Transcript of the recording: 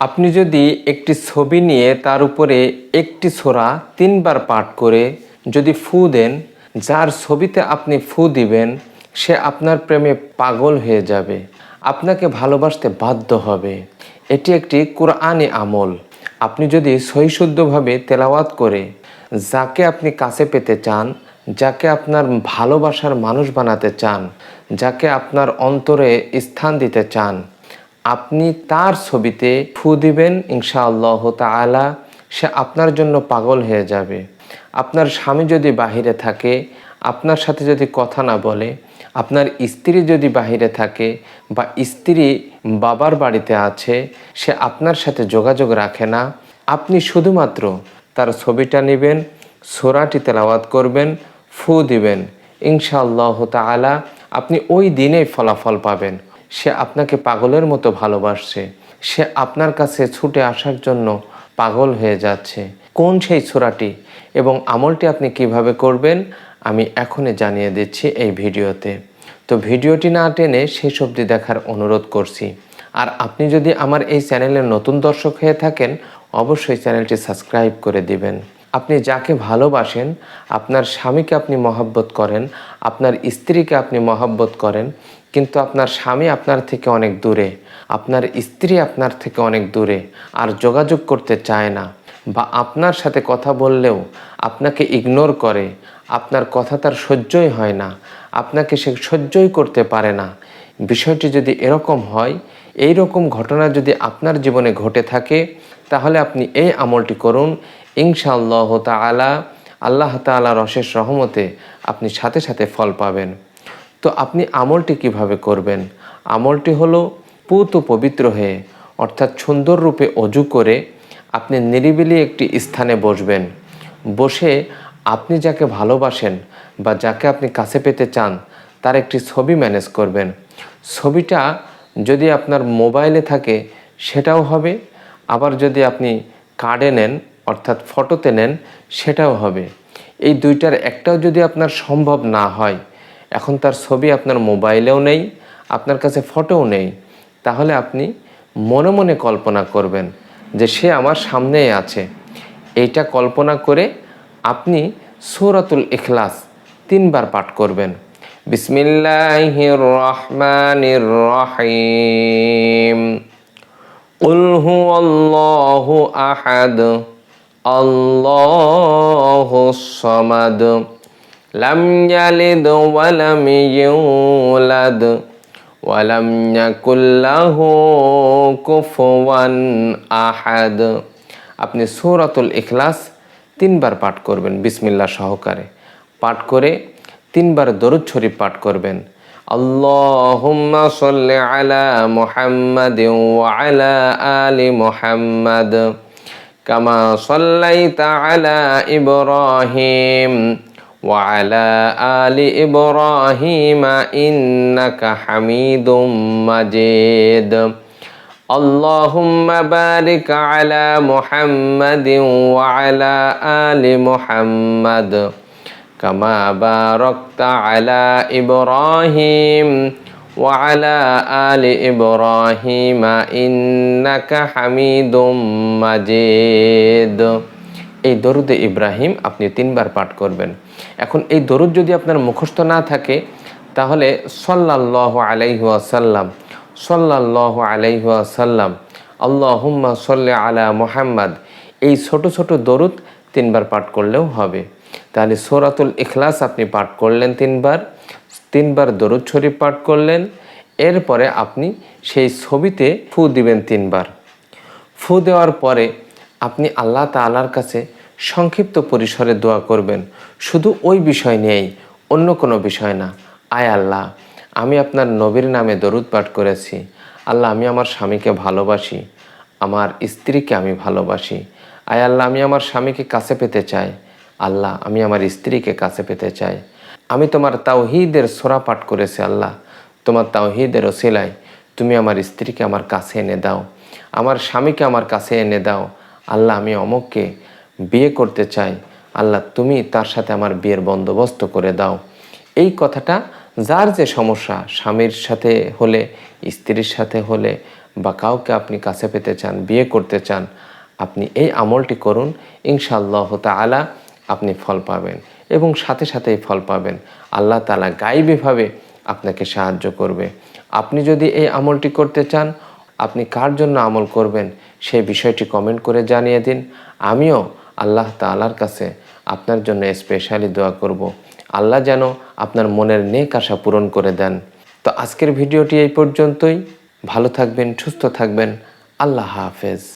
আপনি যদি একটি ছবি নিয়ে তার উপরে একটি সূরা 3 বার পাঠ করে যদি ফু দেন, যার ছবিতে আপনি ফু দিবেন সে আপনার প্রেমে পাগল হয়ে যাবে, আপনাকে ভালোবাসতে বাধ্য হবে। এটি একটি কোরআনী আমল। আপনি যদি সহিশুদ্ধভাবে তেলাওয়াত করে যাকে আপনি কাছে পেতে চান, যাকে আপনার ভালোবাসার মানুষ বানাতে চান, যাকে আপনার অন্তরে স্থান দিতে চান, আপনি তার ছবিতে ফু দিবেন, ইনশাআল্লাহ তাআলা সে আপনার জন্য পাগল হয়ে যাবে। আপনার স্বামী যদি বাহিরে থাকে, আপনার সাথে যদি কথা না বলে, আপনার স্ত্রী যদি বাহিরে থাকে বা স্ত্রী বাবার বাড়িতে আছে, সে আপনার সাথে যোগাযোগ রাখে না, আপনি শুধুমাত্র তার ছবিটা নেবেন, সূরাটি তেলাওয়াত করবেন, ফু দিবেন, ইনশাআল্লাহ তাআলা আপনি ওই দিনেই ফলাফল পাবেন। সে আপনাকে পাগলের মতো ভালোবাসছে, সে আপনার কাছে ছুটে আসার জন্য পাগল হয়ে যাচ্ছে। কোন সেই সূরাটি এবং আমলটি আপনি কিভাবে করবেন আমি এখনই জানিয়ে দিচ্ছি এই ভিডিওতে। তো ভিডিওটি না টেনে শেষ অবধি দেখার অনুরোধ করছি। আর আপনি যদি আমার এই চ্যানেলের নতুন দর্শক হয়ে থাকেন, অবশ্যই চ্যানেলটি সাবস্ক্রাইব করে দিবেন। আপনি যাকে ভালোবাসেন, আপনার স্বামীকে আপনি মহব্বত করেন, আপনার স্ত্রীকে আপনি মহব্বত করেন, কিন্তু আপনার স্বামী আপনার থেকে অনেক দূরে, আপনার স্ত্রী আপনার থেকে অনেক দূরে আর যোগাযোগ করতে চায় না, বা আপনার সাথে কথা বললেও আপনাকে ইগনোর করে, আপনার কথা তার সহ্যই হয় না, আপনাকে সে সহ্যই করতে পারে না। বিষয়টি যদি এরকম হয়, এই রকম ঘটনা যদি আপনার জীবনে ঘটে থাকে, তাহলে আপনি এই আমলটি করুন, ইনশাআল্লাহ তাআলা আল্লাহ তাআলার অশেষ রহমতে আপনি সাথে সাথে ফল পাবেন। তো আপনি আমলটি কিভাবে করবেন? আমলটি হলো পুত ও পবিত্র হয়ে, অর্থাৎ সুন্দর রূপে অজু করে আপনি নিরিবিলি একটি স্থানে বসবেন। বসে আপনি যাকে ভালোবাসেন বা যাকে আপনি কাছে পেতে চান তার একটি ছবি ম্যানেজ করবেন। ছবিটা যদি আপনার মোবাইলে থাকে সেটাও হবে, আবার যদি আপনি কার্ডে নেন অর্থাৎ ফটোতে নেন সেটাও হবে। এই দুইটার একটাও যদি আপনার সম্ভব না হয়, এখন তার ছবি আপনার মোবাইলেও নেই, আপনার কাছে ফটোও নেই, তাহলে আপনি মনে মনে কল্পনা করবেন যে সে আমার সামনেই আছে। এইটা কল্পনা করে আপনি সূরাতুল ইখলাস 3 বার পাঠ করবেন। বিসমিল্লাহির রহমানির রহিম। কুল হুয়াল্লাহু আহাদ, আল্লাহুস সামাদ, লাম ইয়ালিদ ওয়া লাম ইউলাদ ওয়া লাম ইয়াকুল লাহু কুফুয়ান আহাদ। আপনি সূরাতুল ইখলাস 3 বার পাঠ করবেন বিসমিল্লাহ সহকারে। পাঠ করে 3 বার দরুদ শরীফ পাঠ করবেন। আল্লাহুম্মা সাল্লি আলা মুহাম্মাদিন ওয়া আলা আলি মুহাম্মাদ কামা সাল্লাইতা আলা ইব্রাহিম ওয়া আলা আলি ইব্রাহিম ইন্নাকা হামিদুম মাজিদ। আল্লাহুম্মা বারিক আলা মুহাম্মাদিন ওয়া আলা আলি মুহাম্মাদ কামা বারাকতা আলা ইব্রাহিম ওয়া আলা আলি ইব্রাহিম ইন্নাকা হামিদুম মাজিদ। এই দরুদে ইব্রাহিম আপনি 3 বার পাঠ করবেন। এখন এই দরুদ যদি আপনার মুখস্থ না থাকে, তাহলে সাল্লাল্লাহু আলাইহি ওয়াসাল্লাম, সাল্লাল্লাহু আলাইহি ওয়াসাল্লাম, আল্লাহুম্মা সাল্লি আলা মুহাম্মাদ, এই ছোট ছোট দরুদ 3 বার পাঠ করলেও হবে। তাহলে সূরাতুল ইখলাস আপনি পাঠ করলেন 3 বার, 3 বার দরুদ শরীফ পাঠ করলেন। এরপরে আপনি সেই ছবিতে ফু দিবেন 3 বার। ফু দেওয়ার পরে আপনি আল্লাহ তাআলার কাছে সংক্ষিপ্ত পরিসরে দোয়া করবেন, শুধু ওই বিষয় নিয়েই, অন্য কোনো বিষয় না। আয় আল্লাহ, আমি আপনার নবীর নামে দরুদ পাঠ করেছি। আল্লাহ, আমি আমার স্বামীকে ভালোবাসি, আমার স্ত্রীকে আমি ভালোবাসি। আয় আল্লাহ, আমি আমার স্বামীকে কাছে পেতে চাই। আল্লাহ, আমি আমার স্ত্রীকে কাছে পেতে চাই। আমি তোমার তাওহীদের সূরা পাঠ করেছি। আল্লাহ, তোমার তাওহীদের ওসিলায় তুমি আমার স্ত্রীকে আমার কাছে এনে দাও, আমার স্বামীকে আমার কাছে এনে দাও। আল্লাহ, আমি অমুককে বিয়ে করতে চাই। আল্লাহ, তুমি তার সাথে আমার বিয়ের বন্দোবস্ত করে দাও। এই কথাটা যার যে সমস্যা, স্বামীর সাথে হলে, স্ত্রীর সাথে হলে, বা কাউকে আপনি কাছে পেতে চান, বিয়ে করতে চান, আপনি এই আমলটি করুন, ইনশাআল্লাহ তাআলা আপনি ফল পাবেন এবং সাথে সাথেই ফল পাবেন। আল্লাহ তাআলা গায়বীভাবে আপনাকে সাহায্য করবে। আপনি যদি এই আমলটি করতে চান, আপনি কার জন্য আমল করবেন সেই বিষয়টি কমেন্ট করে জানিয়ে দিন। আমিও আল্লাহ তাআলার কাছে আপনার জন্য স্পেশালি দোয়া করব, আল্লাহ যেন আপনার মনের নেক আশা পূরণ করে দেন। তো আজকের ভিডিওটি এই পর্যন্তই। ভালো থাকবেন, সুস্থ থাকবেন। আল্লাহ হাফেজ।